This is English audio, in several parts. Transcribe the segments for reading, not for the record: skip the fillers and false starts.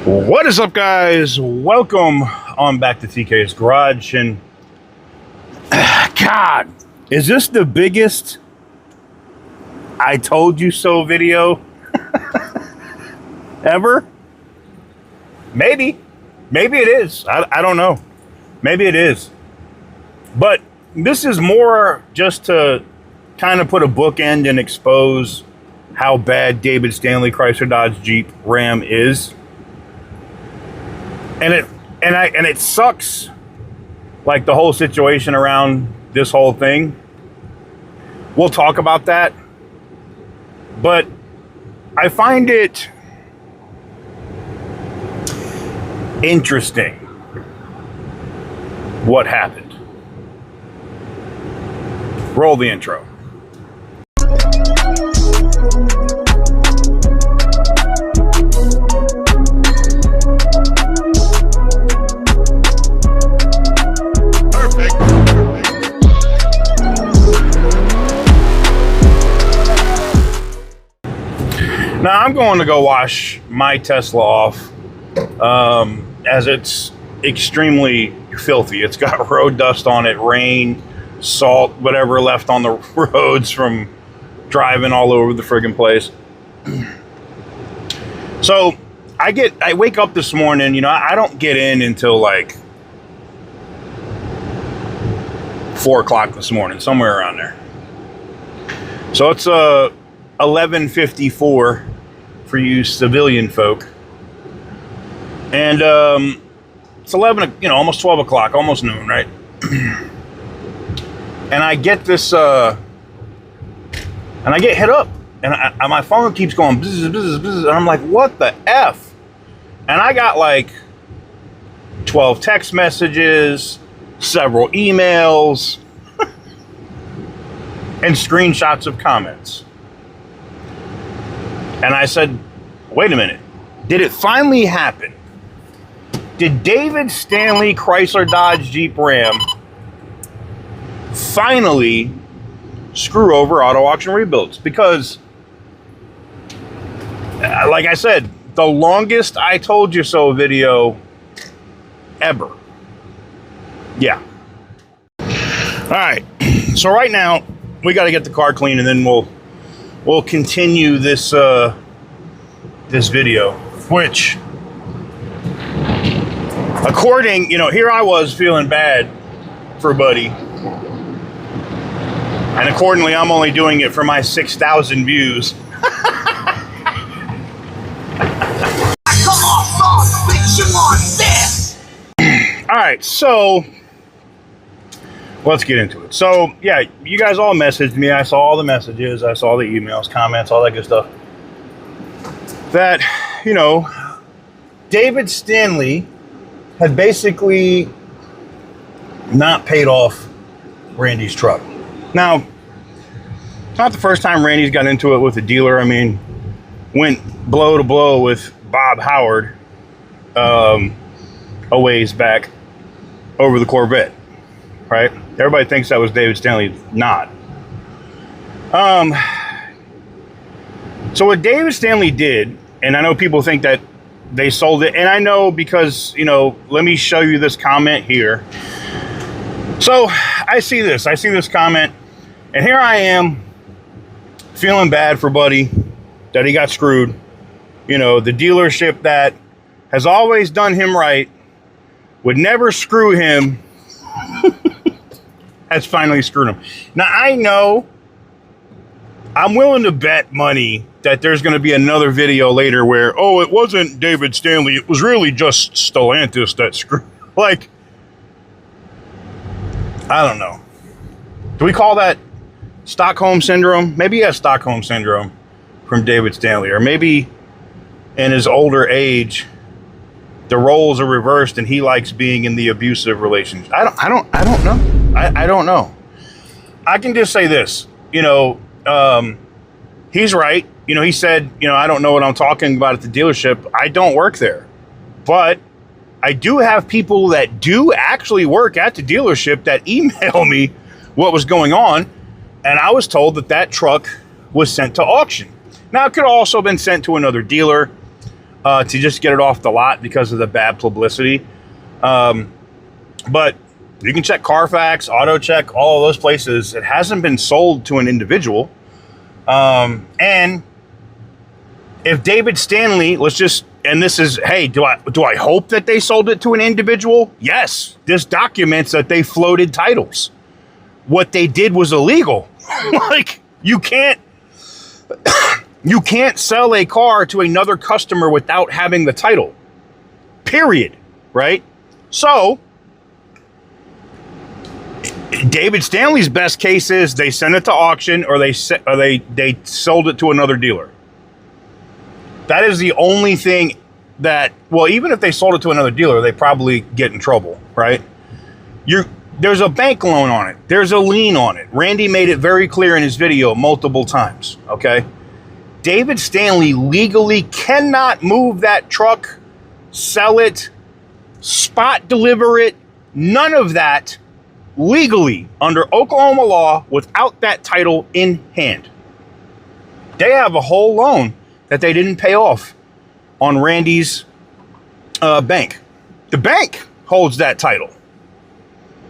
What is up, guys? Welcome on back to TK's Garage. And God, is this the biggest I told you so video ever? Maybe it is. I don't know. Maybe it is. But this is more just to kind of put a bookend and expose how bad David Stanley Chrysler Dodge Jeep Ram is. And it sucks, like the whole situation around this whole thing. We'll talk about that. But I find it interesting what happened. Roll the intro. Now I'm going to go wash my Tesla off as it's extremely filthy. It's got road dust on it, rain, salt, whatever left on the roads from driving all over the friggin' place. So I wake up this morning, you know, I don't get in until like 4 o'clock this morning, somewhere around there. So it's 11:54 for you civilian folk, and it's 11, you know, almost 12 o'clock, almost noon, right? And I get this, and I get hit up, and my phone keeps going bzz, bzz, bzz, and I'm like, what the F? And I got like 12 text messages, several emails, and screenshots of comments. And I said, wait a minute, did it finally happen? Did David Stanley Chrysler Dodge Jeep Ram finally screw over auto auction rebuilds? Because, like I said, the longest I told you so video ever. Yeah. All right. So right now, we got to get the car clean, and then we'll continue this this video, which, according, you know, here I was feeling bad for Buddy, and accordingly I'm only doing it for my 6,000 views. All right, so let's get into it. So yeah, you guys all messaged me. I saw all the messages, I saw the emails, comments, all that good stuff. That, you know, David Stanley had basically not paid off Randy's truck. Now, it's not the first time Randy's got into it with a dealer. I mean, went blow to blow with Bob Howard a ways back over the Corvette, right? Everybody thinks that was David Stanley. Not. So what David Stanley did, and I know people think that they sold it, and I know because, you know, let me show you this comment here. So I see this comment, and here I am feeling bad for Buddy that he got screwed. You know, the dealership that has always done him right, would never screw him, has finally screwed him. Now, I know, I'm willing to bet money that there's going to be another video later where, oh, it wasn't David Stanley, it was really just Stellantis that screwed. Like, I don't know. Do we call that Stockholm Syndrome? Maybe he has Stockholm Syndrome from David Stanley. Or maybe in his older age, the roles are reversed and he likes being in the abusive relationship. I don't know. I don't know. I can just say this, you know, he's right. You know, he said, you know, I don't know what I'm talking about at the dealership. I don't work there, but I do have people that do actually work at the dealership that email me what was going on. And I was told that that truck was sent to auction. Now, it could have also been sent to another dealer. to just get it off the lot because of the bad publicity. But you can check Carfax, AutoCheck, all of those places. It hasn't been sold to an individual. And if David Stanley, and this is, hey, do I hope that they sold it to an individual? Yes. This documents that they floated titles. What they did was illegal. Like, you can't sell a car to another customer without having the title. Period. Right? So, David Stanley's best case is they sent it to auction or they sold it to another dealer. That is the only thing that, well, even if they sold it to another dealer, they probably get in trouble, right? There's a bank loan on it. There's a lien on it. Randy made it very clear in his video multiple times, okay? David Stanley legally cannot move that truck, sell it, spot deliver it, none of that legally under Oklahoma law without that title in hand. They have a whole loan that they didn't pay off on Randy's bank. The bank holds that title.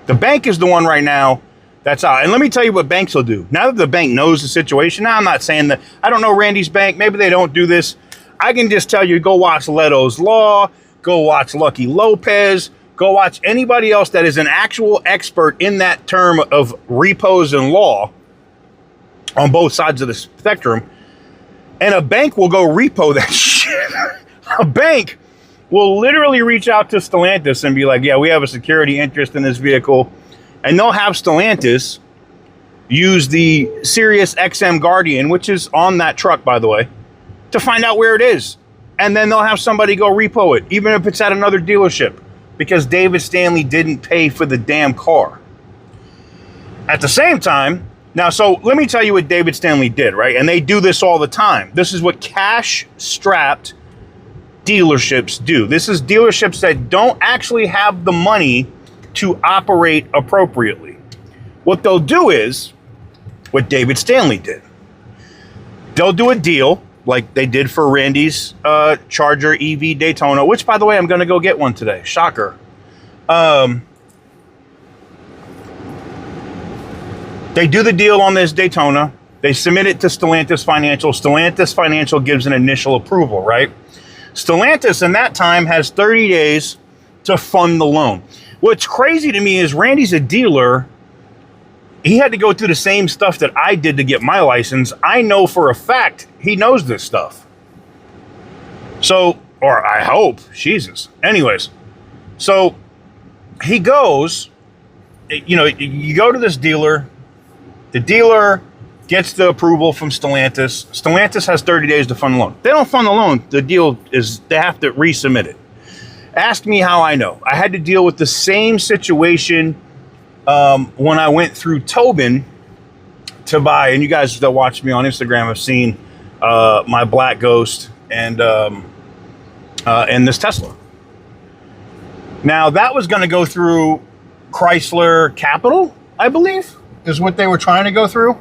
The bank is the one right now that's out. And let me tell you what banks will do. Now that the bank knows the situation, now I'm not saying that, I don't know Randy's bank, maybe they don't do this. I can just tell you, go watch Leto's Law, go watch Lucky Lopez, go watch anybody else that is an actual expert in that term of repos and law on both sides of the spectrum. And a bank will go repo that shit. A bank will literally reach out to Stellantis and be like, yeah, we have a security interest in this vehicle. And they'll have Stellantis use the Sirius XM Guardian, which is on that truck, by the way, to find out where it is. And then they'll have somebody go repo it, even if it's at another dealership, because David Stanley didn't pay for the damn car. At the same time, now, so let me tell you what David Stanley did, right? And they do this all the time. This is what cash-strapped dealerships do. This is dealerships that don't actually have the money to operate appropriately. What they'll do is what David Stanley did. They'll do a deal like they did for Randy's Charger EV Daytona, which, by the way, I'm going to go get one today. Shocker. They do the deal on this Daytona. They submit it to Stellantis Financial. Stellantis Financial gives an initial approval, right? Stellantis in that time has 30 days to fund the loan. What's crazy to me is Randy's a dealer. He had to go through the same stuff that I did to get my license. I know for a fact he knows this stuff. So, or I hope, Jesus. Anyways, so he goes, you know, you go to this dealer. The dealer gets the approval from Stellantis. Stellantis has 30 days to fund the loan. If they don't fund the loan, the deal is they have to resubmit it. Ask me how I know. I had to deal with the same situation when I went through Tobin to buy, and you guys that watch me on Instagram have seen my Black Ghost and this Tesla. Now, that was going to go through Chrysler Capital, I believe, is what they were trying to go through.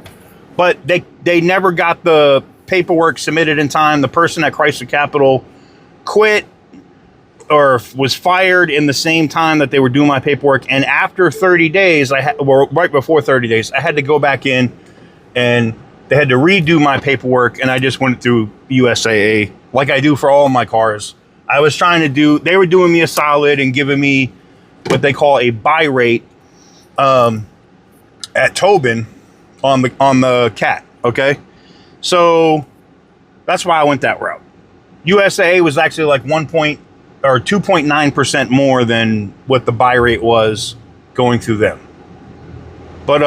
But they never got the paperwork submitted in time. The person at Chrysler Capital quit or was fired in the same time that they were doing my paperwork. And after 30 days, right before 30 days, I had to go back in and they had to redo my paperwork. And I just went through USAA like I do for all of my cars. I was trying to do, they were doing me a solid and giving me what they call a buy rate at Tobin on the Cat, okay? So that's why I went that route. USAA was actually like 2.9% more than what the buy rate was going through them. But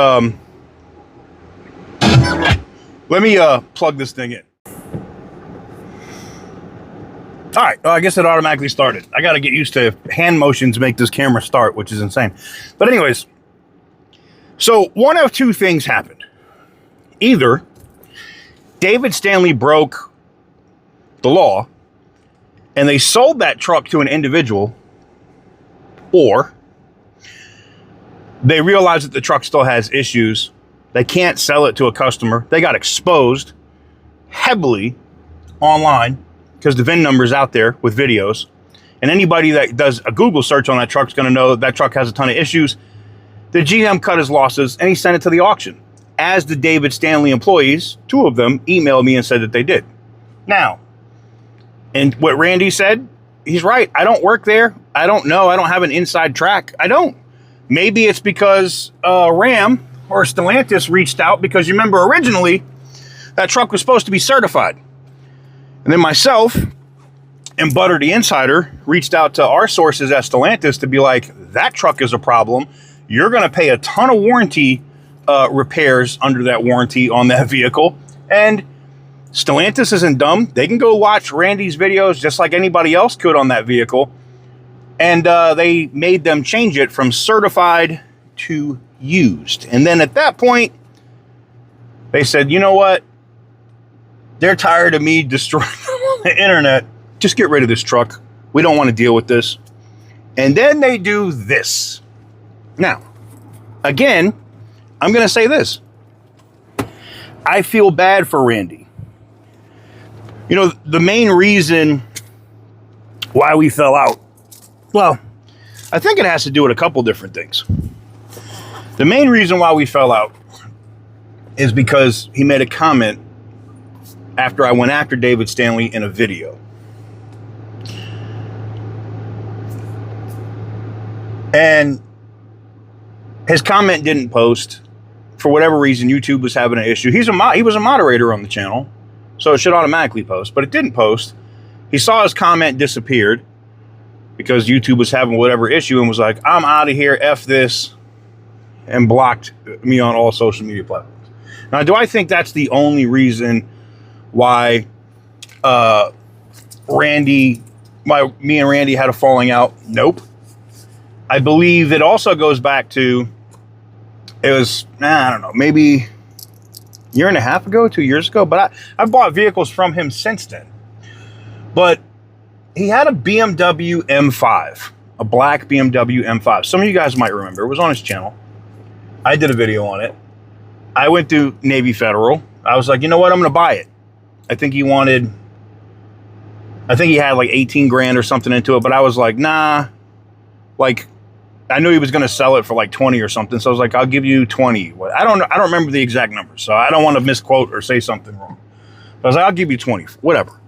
let me plug this thing in. All right, I guess it automatically started. I got to get used to hand motions to make this camera start, which is insane. But anyways, so one of two things happened. Either David Stanley broke the law and they sold that truck to an individual, or they realized that the truck still has issues. They can't sell it to a customer. They got exposed heavily online because the VIN number is out there with videos. And anybody that does a Google search on that truck is going to know that that truck has a ton of issues. The GM cut his losses and he sent it to the auction. As the David Stanley employees, 2 of them emailed me and said that they did. Now, and what Randy said, he's right. I don't work there. I don't know. I don't have an inside track. I don't. Maybe it's because Ram or Stellantis reached out, because you remember originally that truck was supposed to be certified. And then myself and Butter the Insider reached out to our sources at Stellantis to be like, that truck is a problem. You're going to pay a ton of warranty repairs under that warranty on that vehicle. And Stellantis isn't dumb. They can go watch Randy's videos just like anybody else could on that vehicle. And they made them change it from certified to used. And then at that point, they said, you know what? They're tired of me destroying the internet. Just get rid of this truck. We don't want to deal with this. And then they do this. Now, again, I'm going to say this. I feel bad for Randy. You know, the main reason why we fell out, well, I think it has to do with a couple different things. The main reason why we fell out is because he made a comment after I went after David Stanley in a video. And his comment didn't post. For whatever reason, YouTube was having an issue. He was a moderator on the channel, so it should automatically post, but it didn't post. He saw his comment disappeared because YouTube was having whatever issue and was like, I'm out of here, F this, and blocked me on all social media platforms. Now, do I think that's the only reason why me and Randy had a falling out? Nope. I believe it also goes back to, it was, I don't know, maybe a year and a half ago, 2 years ago, but I've bought vehicles from him since then. But he had a BMW M5, a black BMW M5. Some of you guys might remember. It was on his channel. I did a video on it. I went to Navy Federal. I was like, you know what? I'm going to buy it. I think he had like 18 grand or something into it, but I was like, nah. Like, I knew he was going to sell it for like 20 or something. So I was like, I'll give you 20. I don't know. I don't remember the exact numbers, so I don't want to misquote or say something wrong. But I was like, I'll give you 20, whatever.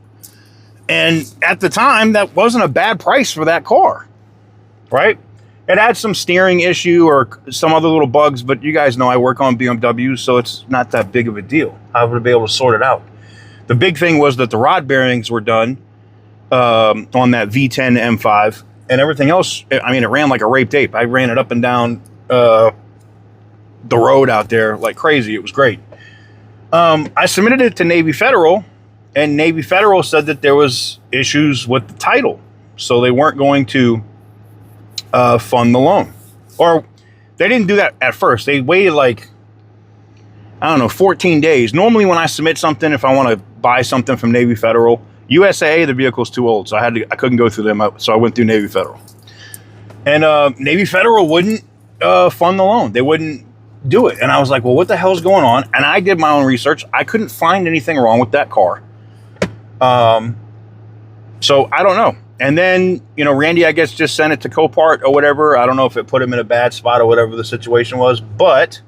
And at the time, that wasn't a bad price for that car, right? It had some steering issue or some other little bugs, but you guys know I work on BMWs, so it's not that big of a deal. I would be able to sort it out. The big thing was that the rod bearings were done on that V10 M5, and everything else, I mean, it ran like a raped ape. I ran it up and down the road out there like crazy. It was great. I submitted it to Navy Federal, and Navy Federal said that there was issues with the title, so they weren't going to fund the loan. Or they didn't do that at first. They waited like, I don't know, 14 days. Normally when I submit something, if I want to buy something from Navy Federal, USAA, the vehicle's too old, so I couldn't go through them, so I went through Navy Federal. And Navy Federal wouldn't fund the loan. They wouldn't do it. And I was like, well, what the hell's going on? And I did my own research. I couldn't find anything wrong with that car. So I don't know. And then, you know, Randy, I guess, just sent it to Copart or whatever. I don't know if it put him in a bad spot or whatever the situation was. But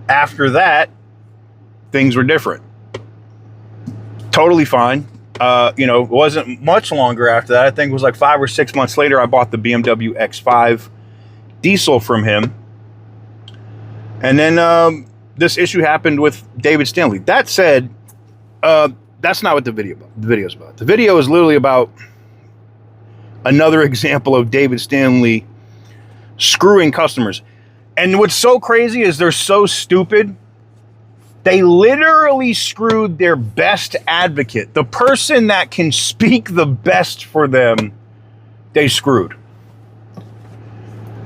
after that, things were different. Totally fine. You know, it wasn't much longer after that. I think it was like 5 or 6 months later, I bought the BMW X5 diesel from him. And then this issue happened with David Stanley. That said, that's not what the video is about. The video is literally about another example of David Stanley screwing customers. And what's so crazy is they're so stupid. They literally screwed their best advocate, the person that can speak the best for them. They screwed.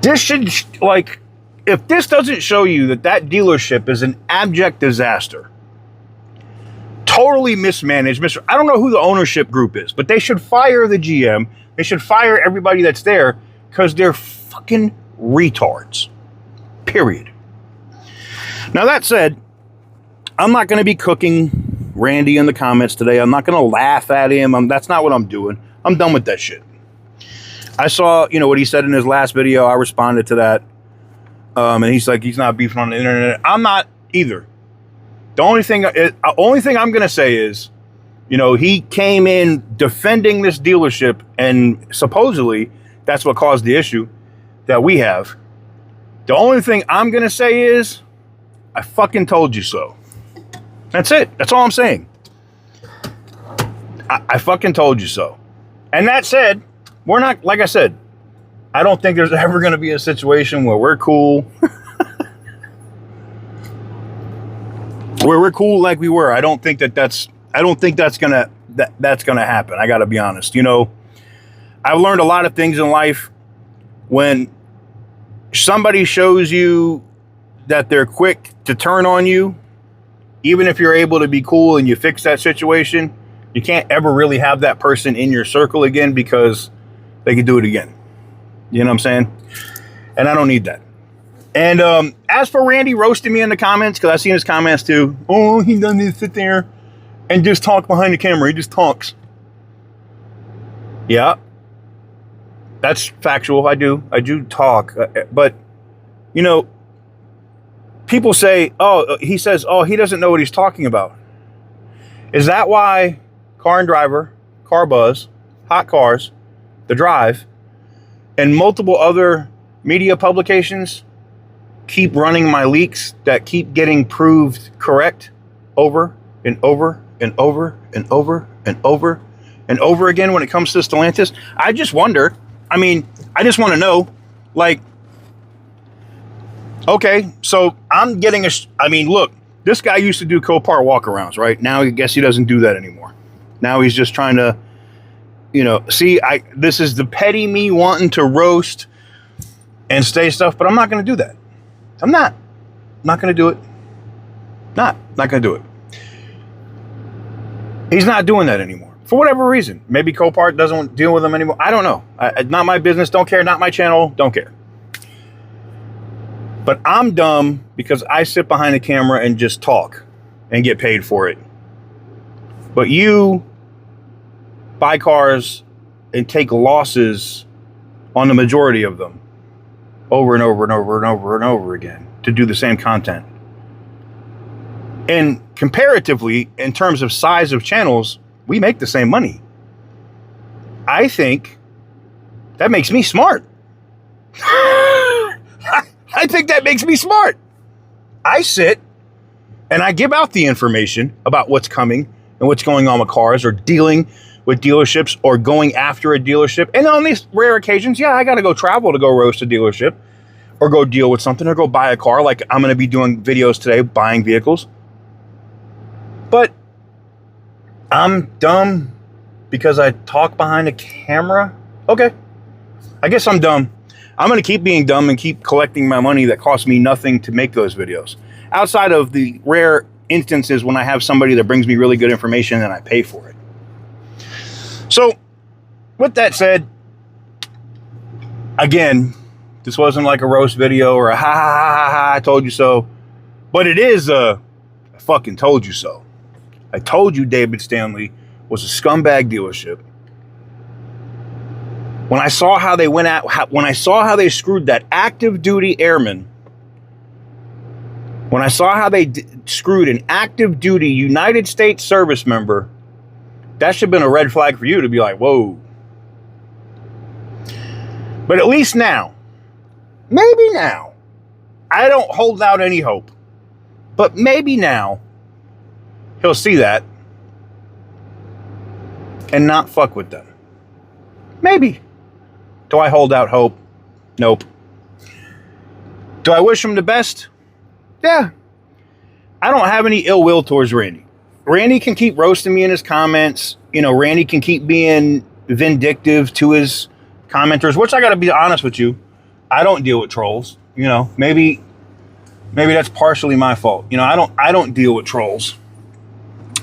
This should, like, if this doesn't show you that that dealership is an abject disaster, totally mismanaged, I don't know who the ownership group is, but they should fire the GM. They should fire everybody that's there because they're fucking retards. Period. Now, that said, I'm not going to be cooking Randy in the comments today. I'm not going to laugh at him. That's not what I'm doing. I'm done with that shit. I saw, what he said in his last video. I responded to that. And he's like, he's not beefing on the internet. I'm not either. The only thing I'm going to say is, he came in defending this dealership, and supposedly that's what caused the issue that we have. The only thing I'm going to say is, I fucking told you so. That's it. That's all I'm saying. I fucking told you so. And that said, we're not, like I said, I don't think there's ever going to be a situation where we're cool. Where we're cool like we were. I don't think that's going to happen. I got to be honest. I've learned a lot of things in life. When somebody shows you that they're quick to turn on you, even if you're able to be cool and you fix that situation, you can't ever really have that person in your circle again, because they can do it again. You know what I'm saying? And I don't need that. And as for Randy roasting me in the comments, because I've seen his comments too. Oh, he doesn't need to sit there and just talk behind the camera. He just talks. Yeah. That's factual. I do talk. But, people say, he says, he doesn't know what he's talking about. Is that why Car and Driver, Car Buzz, Hot Cars, The Drive, and multiple other media publications keep running my leaks that keep getting proved correct over and over and over and over and over and over again when it comes to Stellantis? I just wonder. I just want to know, okay, so I'm getting look, this guy used to do Copart walkarounds, right? Now I guess he doesn't do that anymore. Now he's just trying to, this is the petty me wanting to roast and say stuff, but I'm not going to do that. I'm not going to do it. Not going to do it. He's not doing that anymore. For whatever reason. Maybe Copart doesn't deal with him anymore. I don't know. Not my business. Don't care. Not my channel. Don't care. But I'm dumb because I sit behind the camera and just talk and get paid for it. But you buy cars and take losses on the majority of them over and over and over and over and over again to do the same content. And comparatively, in terms of size of channels, we make the same money. I think that makes me smart. I think that makes me smart. I sit and I give out the information about what's coming and what's going on with cars, or dealing with dealerships, or going after a dealership. And on these rare occasions, yeah, I got to go travel to go roast a dealership, or go deal with something, or go buy a car. Like I'm going to be doing videos today, buying vehicles. But I'm dumb because I talk behind a camera. Okay. I guess I'm dumb. I'm going to keep being dumb and keep collecting my money that costs me nothing to make those videos. Outside of the rare instances when I have somebody that brings me really good information and I pay for it. So, with that said, again, this wasn't like a roast video or a ha ha ha ha, I told you so. But it is a I fucking told you so. I told you David Stanley was a scumbag dealership. When I saw how they went out, when I saw how they screwed that active duty airman, when I saw how they screwed an active duty United States service member, that should have been a red flag for you to be like, whoa. But at least now, maybe now, I don't hold out any hope, but maybe now he'll see that and not fuck with them. Maybe. Do I hold out hope? Nope. Do I wish him the best? Yeah. I don't have any ill will towards Randy. Randy can keep roasting me in his comments. You know, Randy can keep being vindictive to his commenters, which I got to be honest with you, I don't deal with trolls. You know, maybe that's partially my fault. You know, I don't deal with trolls.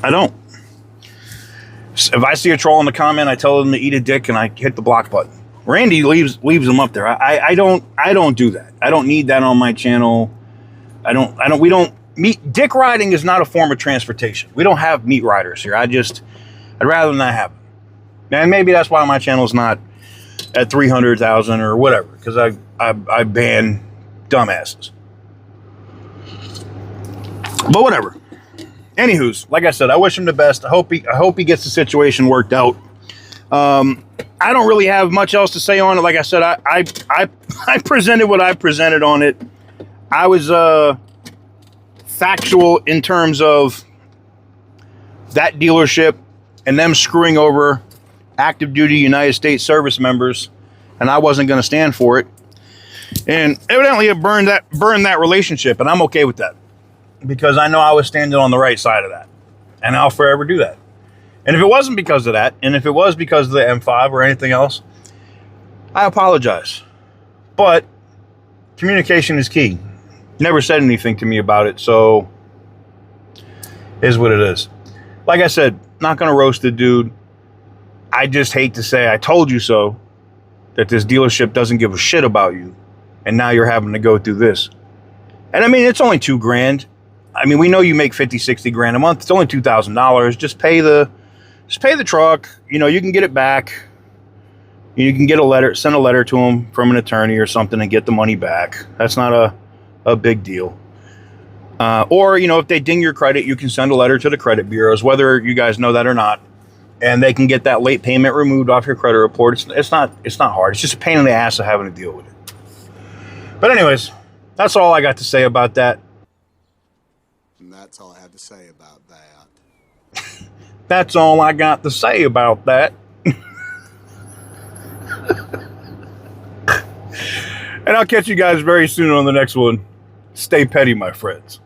I don't. If I see a troll in the comment, I tell them to eat a dick and I hit the block button. Randy leaves them up there. I don't do that. I don't need that on my channel. We don't dick riding is not a form of transportation. We don't have meat riders here. I'd rather not have them. And maybe that's why my channel's not at 300,000 or whatever, because I ban dumbasses. But whatever. Anywho's, like I said, I wish him the best. I hope he gets the situation worked out. I don't really have much else to say on it. Like I said, I presented what I presented on it. I was factual in terms of that dealership and them screwing over active duty United States service members, and I wasn't going to stand for it. And evidently it burned that relationship, and I'm okay with that because I know I was standing on the right side of that, and I'll forever do that. And if it wasn't because of that, and if it was because of the M5 or anything else, I apologize. But communication is key. Never said anything to me about it, so is what it is. Like I said, not going to roast the dude. I just hate to say I told you so, that this dealership doesn't give a shit about you, and now you're having to go through this. And I mean, it's only $2,000. I mean, we know you make 50, 60 grand a month. It's only $2,000. Just pay the truck. You know, you can get it back. You can get a letter, send a letter to them from an attorney or something and get the money back. That's not a big deal. Or, you know, if they ding your credit, you can send a letter to the credit bureaus, whether you guys know that or not. And they can get that late payment removed off your credit report. It's not hard. It's just a pain in the ass of having to deal with it. But anyways, that's all I got to say about that. And that's all I had to say about that. That's all I got to say about that. And I'll catch you guys very soon on the next one. Stay petty, my friends.